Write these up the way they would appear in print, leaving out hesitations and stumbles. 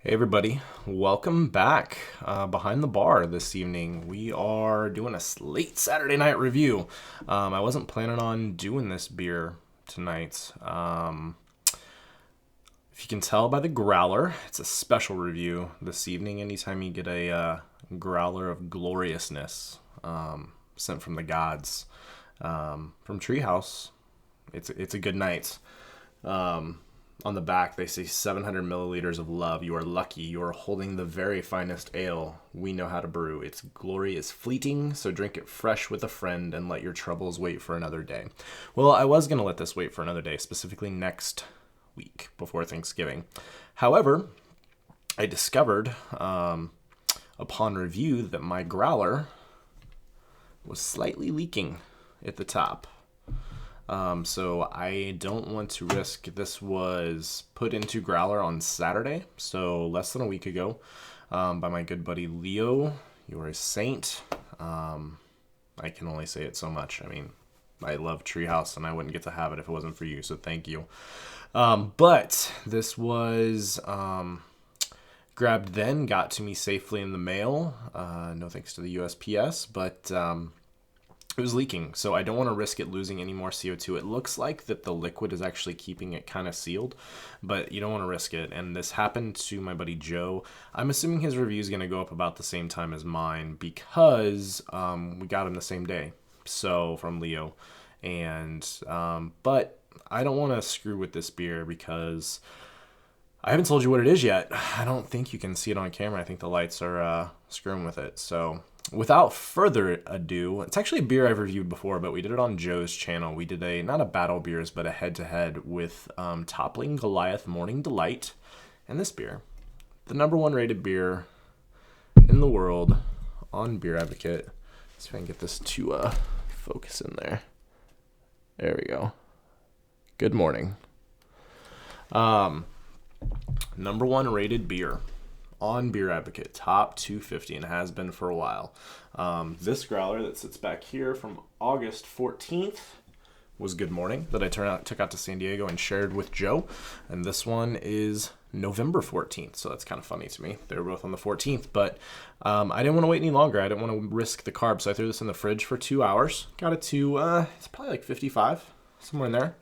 Hey everybody, welcome back behind the bar this evening. We are doing a late Saturday night review. I wasn't planning on doing this beer tonight. If you can tell by the growler, it's a special review this evening. Anytime you get a growler of gloriousness sent from the gods from Treehouse, it's a good night. On the back, they say 700 milliliters of love. You are lucky. You are holding the very finest ale we know how to brew. Its glory is fleeting, so drink it fresh with a friend and let your troubles wait for another day. Well, I was going to let this wait for another day, specifically next week before Thanksgiving. However, I discovered upon review that my growler was slightly leaking at the top. So I don't want to risk. This was put into growler on Saturday, so less than a week ago, by my good buddy Leo. You are a saint. I can only say it so much. I mean, I love Treehouse, and I wouldn't get to have it if it wasn't for you, so thank you. But this was grabbed then, got to me safely in the mail. No thanks to the USPS, but it was leaking, so I don't want to risk it losing any more CO2. It looks like that the liquid is actually keeping it kind of sealed, but you don't want to risk it. And this happened to my buddy Joe. I'm assuming his review is going to go up about the same time as mine because we got him the same day, so from Leo. And but I don't want to screw with this beer because I haven't told you what it is yet. I don't think you can see it on camera. I think the lights are screwing with it. So without further ado, it's actually a beer I've reviewed before, but we did it on Joe's channel. We did not a battle beers, but a head-to-head with Toppling Goliath Morning Delight and this beer. The #1 rated beer in the world on Beer Advocate. Let's see if I can get this to focus in there. There we go. Good morning. #1 rated beer on Beer Advocate, top 250, and has been for a while. This growler that sits back here from August 14th was Good Morning, that I took out to San Diego and shared with Joe. And this one is November 14th, so that's kind of funny to me. They were both on the 14th, but I didn't want to wait any longer. I didn't want to risk the carb, so I threw this in the fridge for 2 hours. Got it to, it's probably like 55, somewhere in there.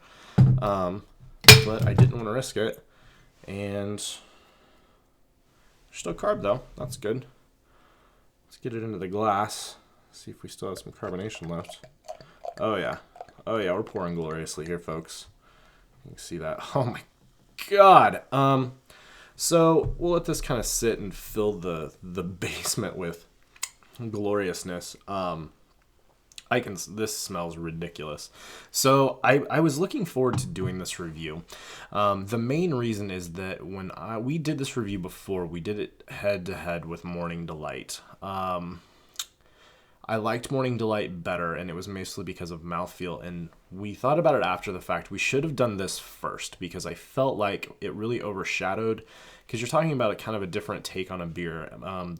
But I didn't want to risk it. And still carb though, that's good. Let's get it into the glass. See if we still have some carbonation left. Oh yeah, we're pouring gloriously here, folks. You can see that. Oh my god. So we'll let this kind of sit and fill the basement with gloriousness. This smells ridiculous. So I was looking forward to doing this review. The main reason is that when we did this review before, we did it head to head with Morning Delight. I liked Morning Delight better, and it was mostly because of mouthfeel. And we thought about it after the fact. We should have done this first because I felt like it really overshadowed. Because you're talking about a kind of a different take on a beer.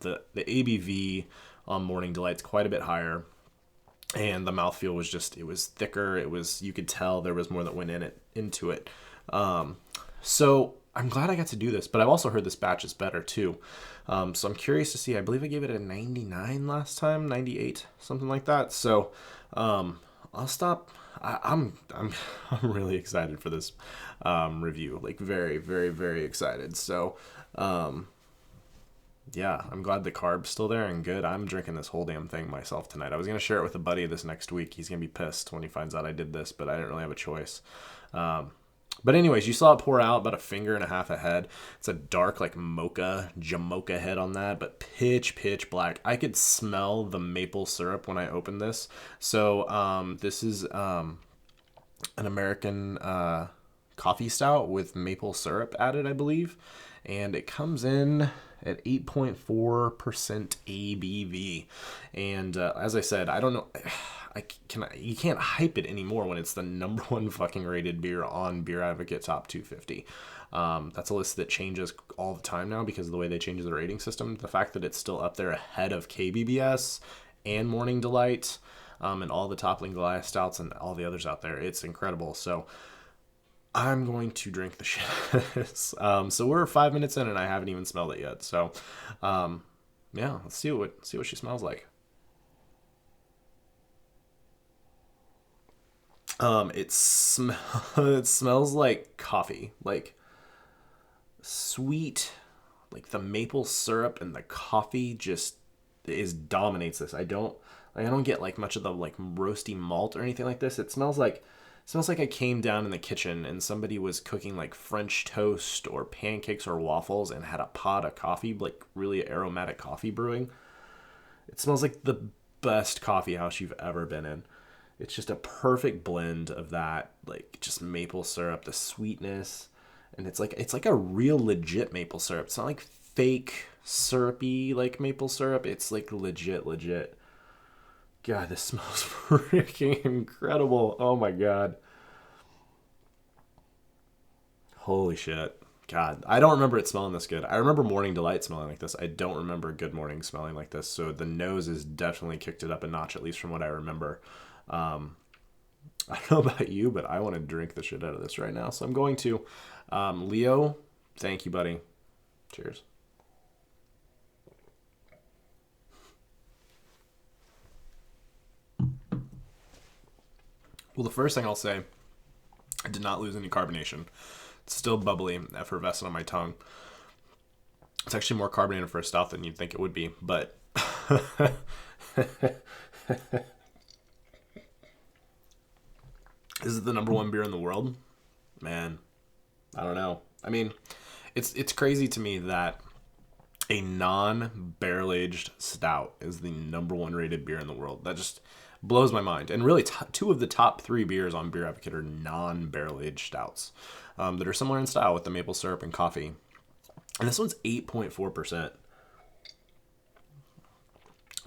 The ABV on Morning Delight's quite a bit higher. And the mouthfeel was it was thicker. You could tell there was more that went into it. So I'm glad I got to do this, but I've also heard this batch is better too. So I'm curious to see. I believe I gave it a 99 last time, 98, something like that. So I'll stop. I'm really excited for this review. Like very, very, very excited. So yeah, I'm glad the carb's still there and good. I'm drinking this whole damn thing myself tonight. I was going to share it with a buddy this next week. He's going to be pissed when he finds out I did this, but I didn't really have a choice. But anyways, you saw it pour out about a finger and a half ahead. It's a dark, like Jamocha head on that, but pitch black. I could smell the maple syrup when I opened this. So this is an American coffee stout with maple syrup added, I believe. And it comes in at 8.4% ABV. And as I said, I don't know. You can't hype it anymore when it's the #1 fucking rated beer on Beer Advocate Top 250. That's a list that changes all the time now because of the way they change the rating system. The fact that it's still up there ahead of KBBS and Morning Delight and all the Toppling Goliath stouts and all the others out there, it's incredible. So I'm going to drink the shit out of this. So we're 5 minutes in and I haven't even smelled it yet. So, yeah, let's see what she smells like. It smells like coffee, like sweet, like the maple syrup and the coffee just dominates this. I don't get like much of the like roasty malt or anything like this. It smells like I came down in the kitchen and somebody was cooking like French toast or pancakes or waffles and had a pot of coffee, like really aromatic coffee brewing. It smells like the best coffee house you've ever been in. It's just a perfect blend of that, like just maple syrup, the sweetness, and it's like a real legit maple syrup. It's not like fake syrupy like maple syrup. It's like legit. God, this smells freaking incredible. Oh my god. Holy shit. God, I don't remember it smelling this good. I remember Morning Delight smelling like this. I don't remember Good Morning smelling like this. So the nose has definitely kicked it up a notch, at least from what I remember. I don't know about you, but I want to drink the shit out of this right now. So I'm going to. Leo, thank you, buddy. Cheers. Well, the first thing I'll say, I did not lose any carbonation. It's still bubbly, effervescent on my tongue. It's actually more carbonated for a stout than you'd think it would be, but is it the number one beer in the world? Man, I don't know. I mean, it's crazy to me that a non-barrel aged stout is the number one rated beer in the world. That just blows my mind. And really, two of the top 3 beers on Beer Advocate are non-barrel aged stouts that are similar in style with the maple syrup and coffee. And this one's 8.4%.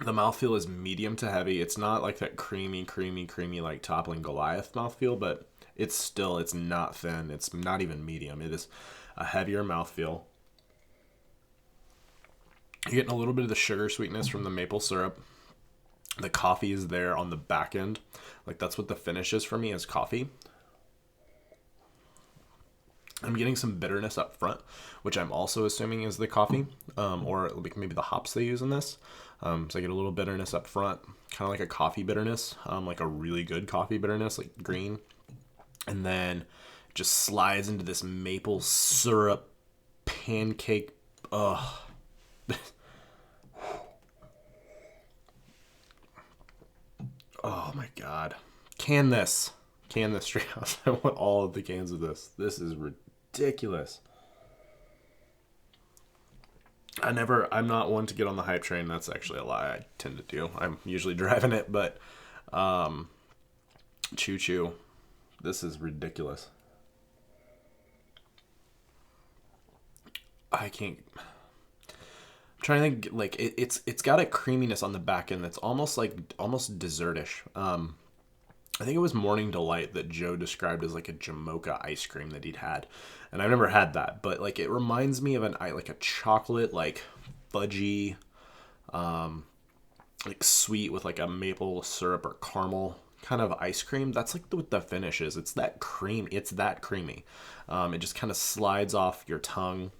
The mouthfeel is medium to heavy. It's not like that creamy like Toppling Goliath mouthfeel, but it's not thin. It's not even medium. It is a heavier mouthfeel. You're getting a little bit of the sugar sweetness from the maple syrup. The coffee is there on the back end. Like that's what the finish is for me, is coffee. I'm getting some bitterness up front, which I'm also assuming is the coffee, or maybe the hops they use in this. So I get a little bitterness up front, kind of like a coffee bitterness, like a really good coffee bitterness, like green. And then just slides into this maple syrup pancake. Ugh. Oh my god. Can this Treehouse. I want all of the cans of this. This is ridiculous. I'm not one to get on the hype train. That's actually a lie. I tend to do. I'm usually driving it, but choo. This is ridiculous. I can't. I'm trying to think, like it's got a creaminess on the back end that's almost dessertish. I think it was Morning Delight that Joe described as like a Jamocha ice cream that he'd had, and I've never had that, but like it reminds me of like a chocolate, like fudgy, like sweet with like a maple syrup or caramel kind of ice cream. That's like what the finish is. It's that cream. It's that creamy. It just kind of slides off your tongue.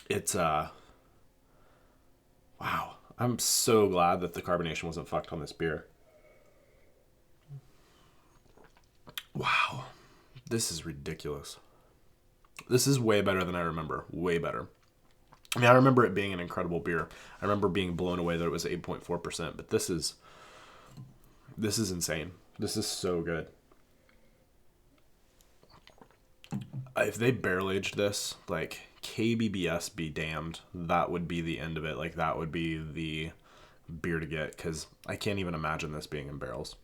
It's wow. I'm so glad that the carbonation wasn't fucked on this beer. Wow. This is ridiculous. This is way better than I remember. Way better. I mean, I remember it being an incredible beer. I remember being blown away that it was 8.4%, but this is insane. This is so good. If they barrel aged this, like KBBS be damned, that would be the end of it. Like that would be the beer to get, because I can't even imagine this being in barrels.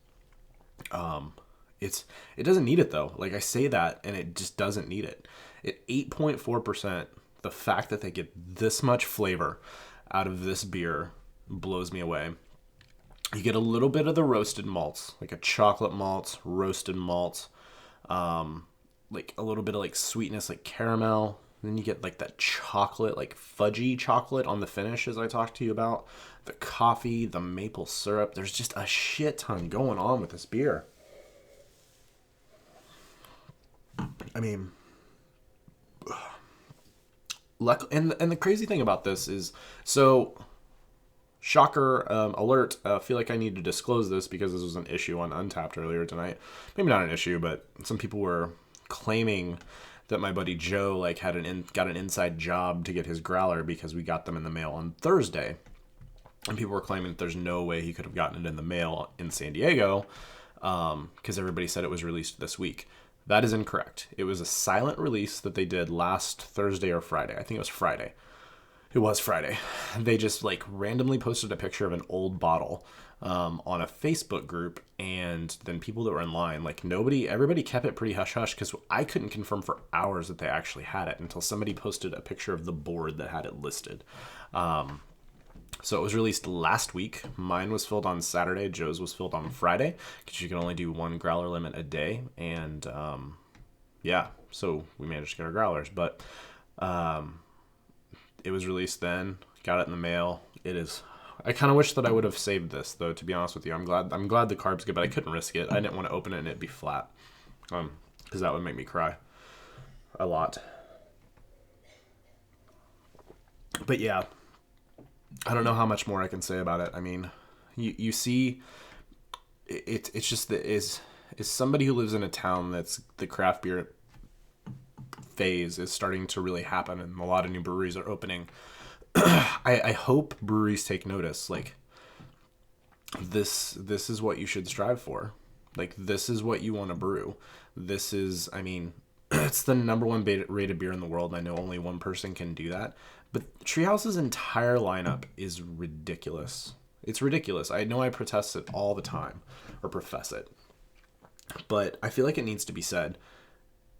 It doesn't need it though. Like I say that, and it just doesn't need it. At 8.4%, the fact that they get this much flavor out of this beer blows me away. You get a little bit of the roasted malts, like a chocolate malt, roasted malt, like a little bit of like sweetness, like caramel. Then you get like that chocolate, like fudgy chocolate on the finish, as I talked to you about. The coffee, the maple syrup. There's just a shit ton going on with this beer. I mean, and the crazy thing about this is, so shocker alert. I feel like I need to disclose this because this was an issue on Untapped earlier tonight. Maybe not an issue, but some people were claiming that my buddy Joe like got an inside job to get his growler because we got them in the mail on Thursday, and people were claiming that there's no way he could have gotten it in the mail in San Diego because everybody said it was released this week. That is incorrect. It was a silent release that they did last Thursday or Friday. I think it was Friday. It was Friday. They just like randomly posted a picture of an old bottle on a Facebook group, and then people that were in line, like everybody kept it pretty hush hush because I couldn't confirm for hours that they actually had it until somebody posted a picture of the board that had it listed. So it was released last week. Mine was filled on Saturday. Joe's was filled on Friday because you can only do one growler limit a day. And yeah, so we managed to get our growlers. But it was released then. Got it in the mail. It is. I kind of wish that I would have saved this, though. To be honest with you, I'm glad the carb's good, but I couldn't risk it. I didn't want to open it and it be flat, because that would make me cry a lot. But yeah. I don't know how much more I can say about it. I mean, you see, it's just that is somebody who lives in a town that's the craft beer phase is starting to really happen, and a lot of new breweries are opening. I hope breweries take notice. Like this is what you should strive for. Like this is what you want to brew. This is, I mean, it's the number one rated beer in the world. And I know only one person can do that. But Treehouse's entire lineup is ridiculous. It's ridiculous. I know I protest it all the time, or profess it. But I feel like it needs to be said.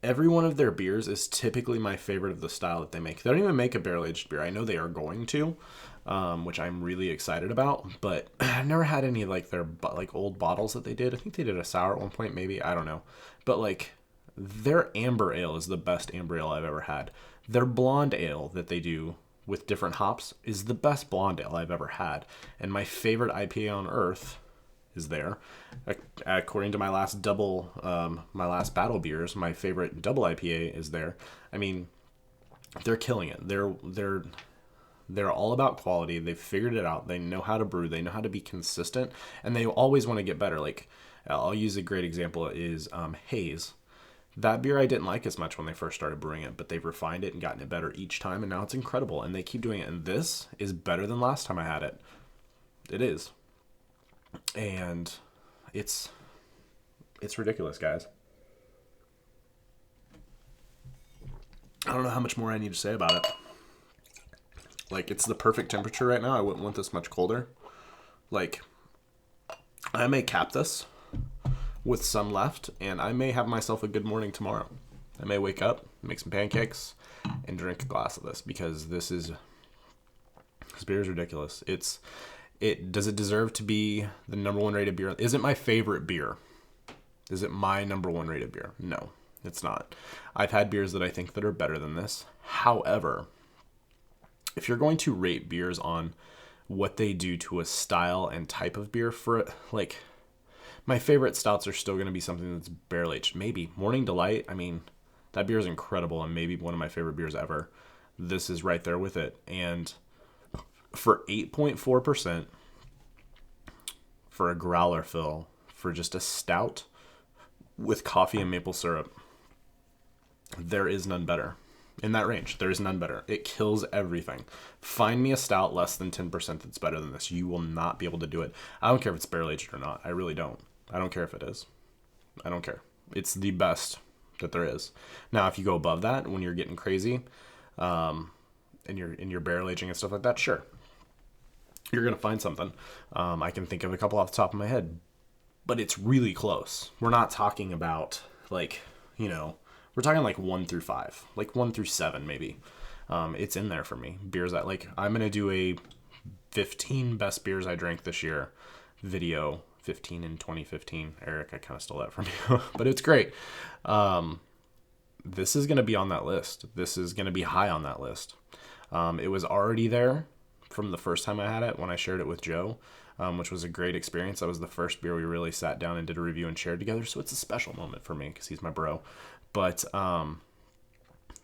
Every one of their beers is typically my favorite of the style that they make. They don't even make a barrel-aged beer. I know they are going to, which I'm really excited about. But I've never had any like their like old bottles that they did. I think they did a sour at one point, maybe. I don't know. But like their amber ale is the best amber ale I've ever had. Their blonde ale that they do with different hops is the best blonde ale I've ever had. And my favorite IPA on earth is there. According to my last battle beers, my favorite double IPA is there. I mean, they're killing it. They're all about quality. They've figured it out. They know how to brew. They know how to be consistent, and they always want to get better. Like, I'll use a great example is Haze. That beer I didn't like as much when they first started brewing it, but they've refined it and gotten it better each time, and now it's incredible, and they keep doing it, and this is better than last time I had it. It is. And it's ridiculous, guys. I don't know how much more I need to say about it. Like, it's the perfect temperature right now. I wouldn't want this much colder. Like, I may cap this with some left, and I may have myself a good morning tomorrow. I may wake up, make some pancakes, and drink a glass of this, because this beer is ridiculous. Does it deserve to be the number one rated beer? Is it my favorite beer? Is it my number one rated beer? No, it's not. I've had beers that I think that are better than this. However, if you're going to rate beers on what they do to a style and type of beer, for like, my favorite stouts are still going to be something that's barrel aged. Maybe Morning Delight. I mean, that beer is incredible and maybe one of my favorite beers ever. This is right there with it. And for 8.4%, for a growler fill, for just a stout with coffee and maple syrup, there is none better. In that range, there is none better. It kills everything. Find me a stout less than 10% that's better than this. You will not be able to do it. I don't care if it's barrel aged or not. I really don't. I don't care if it is. I don't care. It's the best that there is. Now, if you go above that, when you're getting crazy, and you're barrel aging and stuff like that, sure, you're gonna find something. I can think of a couple off the top of my head, but it's really close. We're not talking about like, we're talking like 1 through 5, like 1 through 7 maybe. It's in there for me. Beers that, like, I'm gonna do a 15 best beers I drank this year video. 15 in 2015. Eric, I kind of stole that from you, but it's great. This is going to be on that list. This is going to be high on that list. It was already there from the first time I had it when I shared it with Joe, which was a great experience. That was the first beer we really sat down and did a review and shared together. So it's a special moment for me because he's my bro. But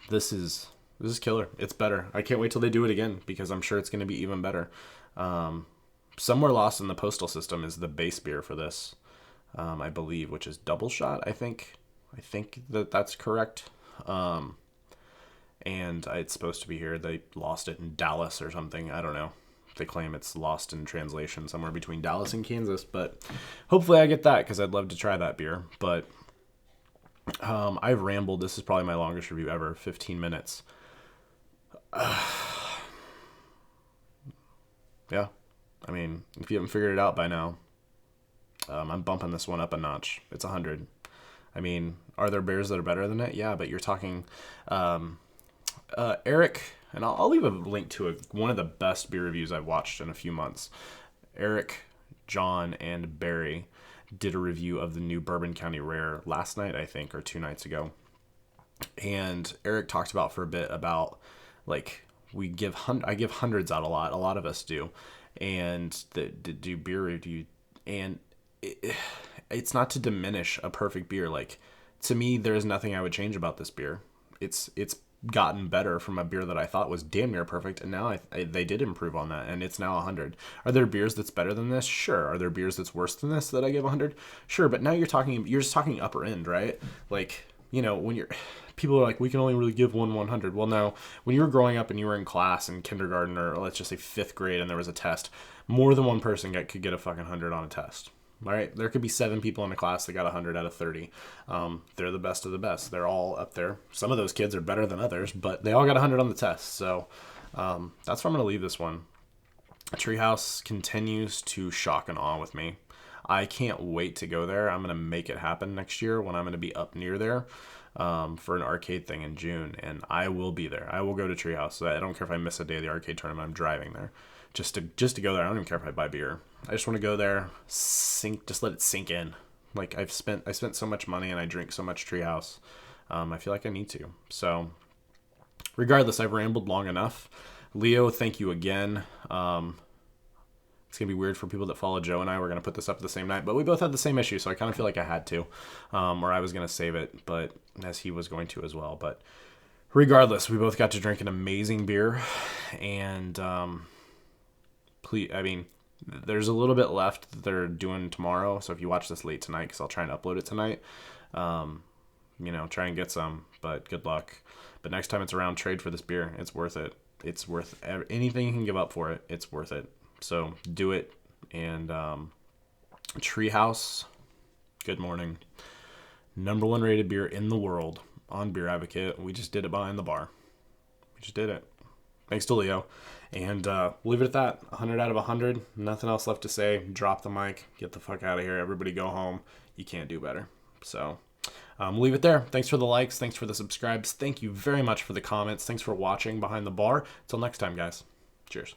this is killer. It's better. I can't wait till they do it again because I'm sure it's going to be even better. Somewhere lost in the postal system is the base beer for this, I believe, which is Double Shot. I think that's correct. And it's supposed to be here. They lost it in Dallas or something. I don't know. They claim it's lost in translation somewhere between Dallas and Kansas, but hopefully I get that because I'd love to try that beer. But I've rambled. This is probably my longest review ever, 15 minutes. Yeah. I mean, if you haven't figured it out by now, I'm bumping this one up a notch. It's 100. I mean, are there beers that are better than it? Yeah, but you're talking Eric, and I'll leave a link to one of the best beer reviews I've watched in a few months. Eric, John, and Barry did a review of the new Bourbon County Rare last night, I think, or 2 nights ago. And Eric talked about for a bit about, like, I give hundreds out a lot of us do, and do beer review, and it's not to diminish a perfect beer. Like, to me, there is nothing I would change about this beer. It's gotten better from a beer that I thought was damn near perfect, and now they did improve on that, and it's now 100. Are there beers that's better than this? Sure. Are there beers that's worse than this that I give 100? Sure. But now you're just talking upper end, right? Like, you know, when people are like, we can only really give one 100. Well, no, when you were growing up and you were in class in kindergarten, or let's just say 5th grade, and there was a test, more than one person could get a fucking 100 on a test. All right, there could be 7 people in a class that got 100 out of 30. They're the best of the best. They're all up there. Some of those kids are better than others, but they all got 100 on the test. So that's where I'm going to leave this one. Treehouse continues to shock and awe with me. I can't wait to go there. I'm going to make it happen next year when I'm going to be up near there for an arcade thing in June, and I will be there. I will go to Treehouse. So I don't care if I miss a day of the arcade tournament. I'm driving there just to go there. I don't even care if I buy beer. I just want to go there, just let it sink in. Like, I spent so much money and I drink so much Treehouse. I feel like I need to. So, regardless, I've rambled long enough. Leo, thank you again. It's going to be weird for people that follow Joe and I. We're going to put this up the same night, but we both had the same issue, so I kind of feel like I had to, or I was going to save it, but as he was going to as well. But regardless, we both got to drink an amazing beer, and there's a little bit left that they're doing tomorrow, so if you watch this late tonight, because I'll try and upload it tonight, try and get some, but good luck. But next time it's around, trade for this beer. It's worth it. It's worth anything you can give up for it. It's worth it. So do it. And Treehouse, good morning. #1 rated beer in the world on Beer Advocate. We just did it behind the bar. We just did it. Thanks to Leo. And we'll leave it at that. 100 out of 100. Nothing else left to say. Drop the mic. Get the fuck out of here. Everybody go home. You can't do better. So we'll leave it there. Thanks for the likes. Thanks for the subscribes. Thank you very much for the comments. Thanks for watching Behind the Bar. Until next time, guys. Cheers.